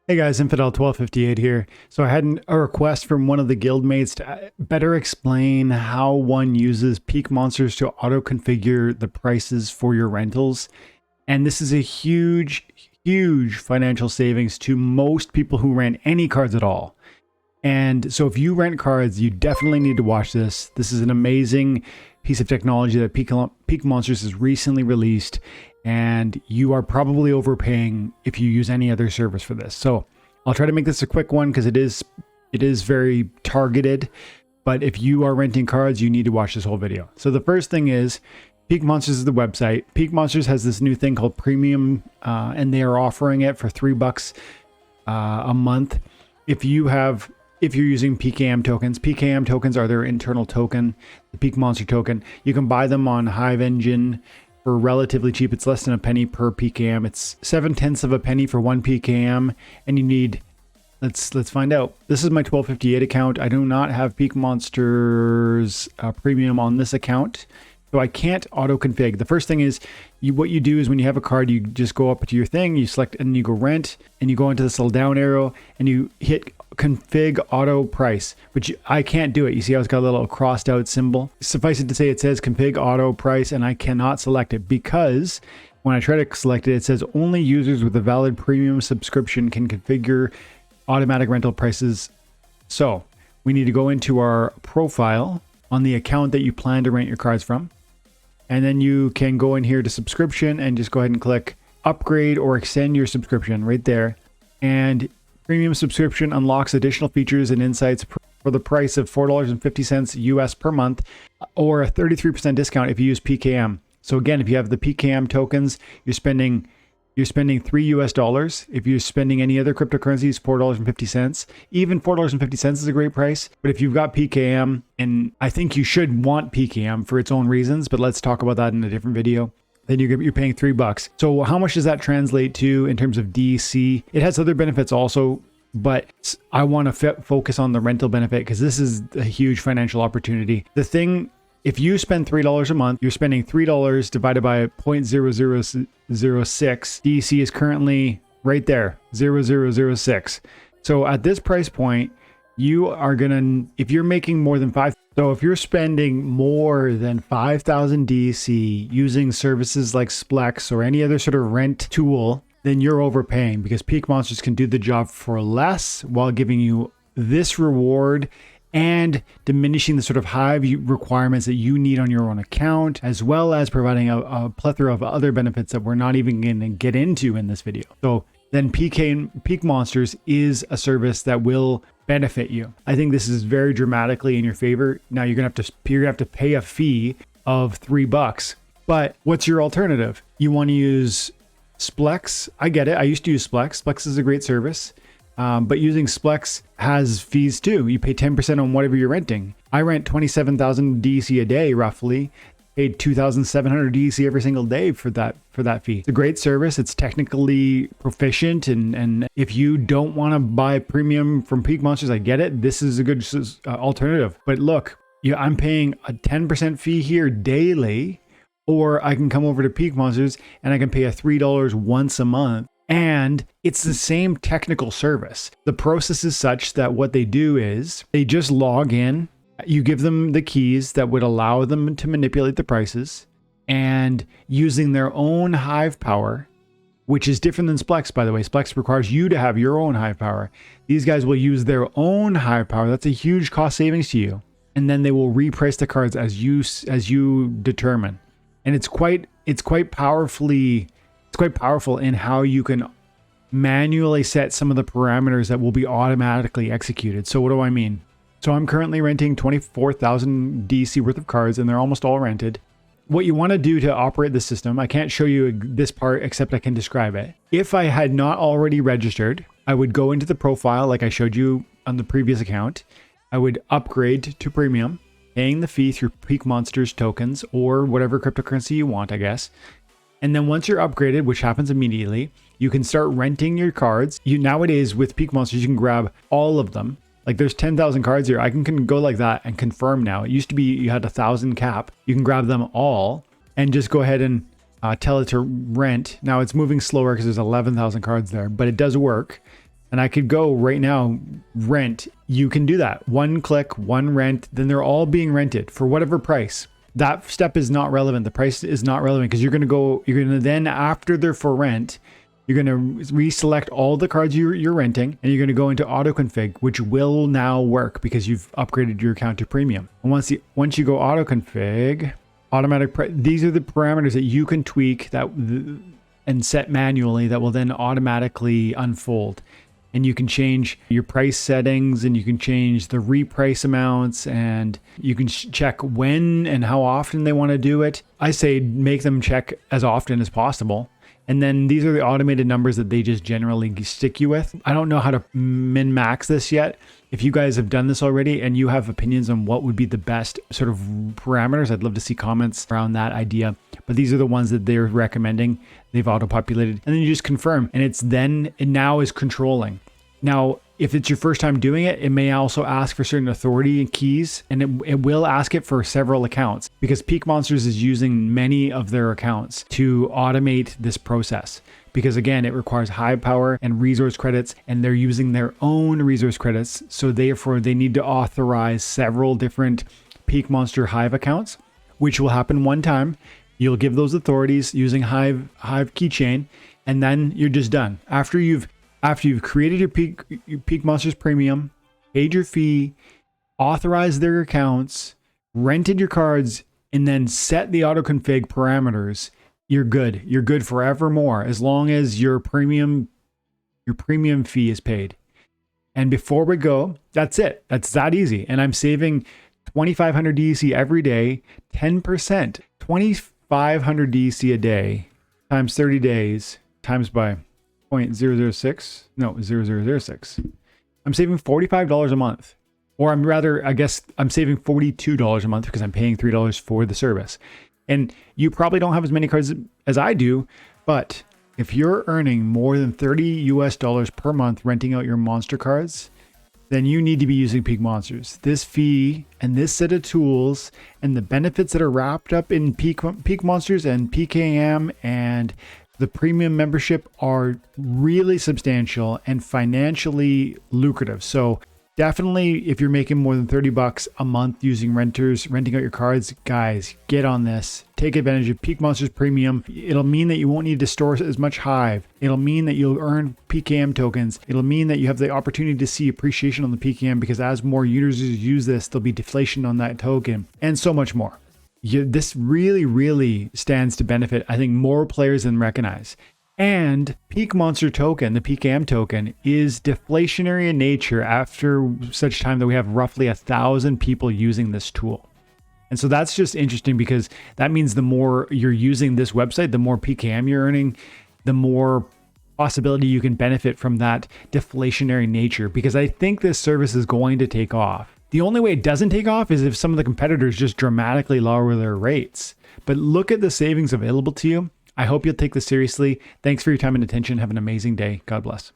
Hey guys, Infidel1258 here. So I had a request from one of the guildmates to better explain how one uses Peakmonsters to auto-configure the prices for your rentals. And this is a huge financial savings to most people who rent any cards at all. And so if you rent cards, you definitely need to watch this. This is an amazing piece of technology that Peakmonsters has recently released, and you are probably overpaying if you use any other service for this. So I'll try to make this a quick one because it is very targeted. But if you are renting cards, you need to watch this whole video. So the first thing is Peakmonsters is the website. Peakmonsters has this new thing called Premium, and they are offering it for $3 a month. If you're using PKM tokens are their internal token, the Peakmonster token. You can buy them on Hive Engine for relatively cheap. It's less than a penny per PKM. It's 0.7 of a penny for 1 PKM, and you need, let's find out. This is my 1258 account. I do not have Peakmonsters Premium on this account, so I can't auto config. The first thing is, what you do is when you have a card, you just go up to your thing, you select, and you go rent, and you go into this little down arrow, and you hit config auto price, which I can't do it. You see how it's got a little crossed out symbol? Suffice it to say, it says config auto price, and I cannot select it because when I try to select it, it says only users with a valid premium subscription can configure automatic rental prices. So we need to go into our profile on the account that you plan to rent your cards from. And then you can go in here to subscription and just go ahead and click upgrade or extend your subscription right there. And premium subscription unlocks additional features and insights for the price of $4.50 US per month, or a 33% discount if you use PKM. So again, if you have the PKM tokens, you're spending $3 US. If you're spending any other cryptocurrencies, $4.50. Even $4.50 is a great price. But if you've got PKM, and I think you should want PKM for its own reasons, but let's talk about that in a different video, then you're paying $3. So how much does that translate to in terms of DC? It has other benefits also, but I want to focus on the rental benefit because this is a huge financial opportunity. The thing, if you spend $3 a month, you're spending $3 divided by 0.0006. DC is currently right there, 0.0006. So at this price point, you are gonna, if you're making more than if you're spending more than 5,000 DC using services like Splex or any other sort of rent tool, then you're overpaying because Peakmonsters can do the job for less while giving you this reward and diminishing the sort of Hive requirements that you need on your own account, as well as providing a plethora of other benefits that we're not even going to get into in this video. So then Peakmonsters is a service that will benefit you. I think this is very dramatically in your favor. Now you're gonna have to pay a fee of $3. But what's your alternative? You want to use Splex? I get it. I used to use Splex. Splex is a great service. But using Splex has fees too. You pay 10% on whatever you're renting. I rent 27,000 DC a day, roughly. Paid 2,700 DC every single day for that fee. It's a great service. It's technically proficient, and if you don't want to buy premium from Peakmonsters, I get it. This is a good alternative. But look, I'm paying a 10% fee here daily, or I can come over to Peakmonsters and I can pay a $3 once a month. And it's the same technical service. The process is such that what they do is they just log in. You give them the keys that would allow them to manipulate the prices, and using their own Hive power, which is different than Splex, by the way. Splex requires you to have your own Hive power. These guys will use their own Hive power. That's a huge cost savings to you. And then they will reprice the cards as you determine. And it's quite powerful in how you can manually set some of the parameters that will be automatically executed. So what do I mean? So I'm currently renting 24,000 DC worth of cards, and they're almost all rented. What you want to do to operate the system, I can't show you this part except I can describe it. If I had not already registered, I would go into the profile like I showed you on the previous account. I would upgrade to premium, paying the fee through Peakmonsters tokens or whatever cryptocurrency you want, I guess. And then once you're upgraded, which happens immediately, you can start renting your cards. Nowadays with Peakmonsters, you can grab all of them. Like there's 10,000 cards here. I can go like that and confirm now. It used to be you had 1,000 cap. You can grab them all and just go ahead and tell it to rent. Now it's moving slower because there's 11,000 cards there, but it does work. And I could go right now, rent. You can do that. One click, one rent, then they're all being rented for whatever price. That step is not relevant. The price is not relevant because you're going to then, after they're for rent, you're going to reselect all the cards you're renting, and you're going to go into auto config, which will now work because you've upgraded your account to premium. And once you go auto config, these are the parameters that you can tweak and set manually that will then automatically unfold. And you can change your price settings, and you can change the reprice amounts, and you can check when and how often they want to do it. I say make them check as often as possible. And then these are the automated numbers that they just generally stick you with. I don't know how to min-max this yet. If you guys have done this already and you have opinions on what would be the best sort of parameters, I'd love to see comments around that idea. But these are the ones that they're recommending. They've auto-populated. And then you just confirm. And it now is controlling. Now, if it's your first time doing it, it may also ask for certain authority and keys, and it will ask it for several accounts because Peakmonsters is using many of their accounts to automate this process. Because again, it requires high power and resource credits, and they're using their own resource credits. So therefore, they need to authorize several different Peakmonster Hive accounts, which will happen one time. You'll give those authorities using Hive keychain, and then you're just done. After you've created your Peakmonsters Premium, paid your fee, authorized their accounts, rented your cards, and then set the auto config parameters, you're good. You're good forevermore as long as your premium fee is paid. And before we go, that's it. That's that easy. And I'm saving 2,500 DEC every day, 10%, 2,500 DEC a day times 30 days times by 0.006. I'm saving $45 a month. Or I guess I'm saving $42 a month because I'm paying $3 for the service. And you probably don't have as many cards as I do, but if you're earning more than $30 US per month renting out your monster cards, then you need to be using Peakmonsters. This fee and this set of tools and the benefits that are wrapped up in Peakmonsters and PKM and the premium membership are really substantial and financially lucrative. So definitely, if you're making more than $30 a month using renting out your cards, guys, get on this. Take advantage of Peakmonsters Premium. It'll mean that you won't need to store as much Hive. It'll mean that you'll earn PKM tokens. It'll mean that you have the opportunity to see appreciation on the PKM because as more users use this, there'll be deflation on that token and so much more. This really stands to benefit, I think, more players than recognize. And Peakmonster token, the PKM token, is deflationary in nature after such time that we have roughly 1,000 people using this tool. And so that's just interesting because that means the more you're using this website, the more PKM you're earning, the more possibility you can benefit from that deflationary nature, because I think this service is going to take off. The only way it doesn't take off is if some of the competitors just dramatically lower their rates. But look at the savings available to you. I hope you'll take this seriously. Thanks for your time and attention. Have an amazing day. God bless.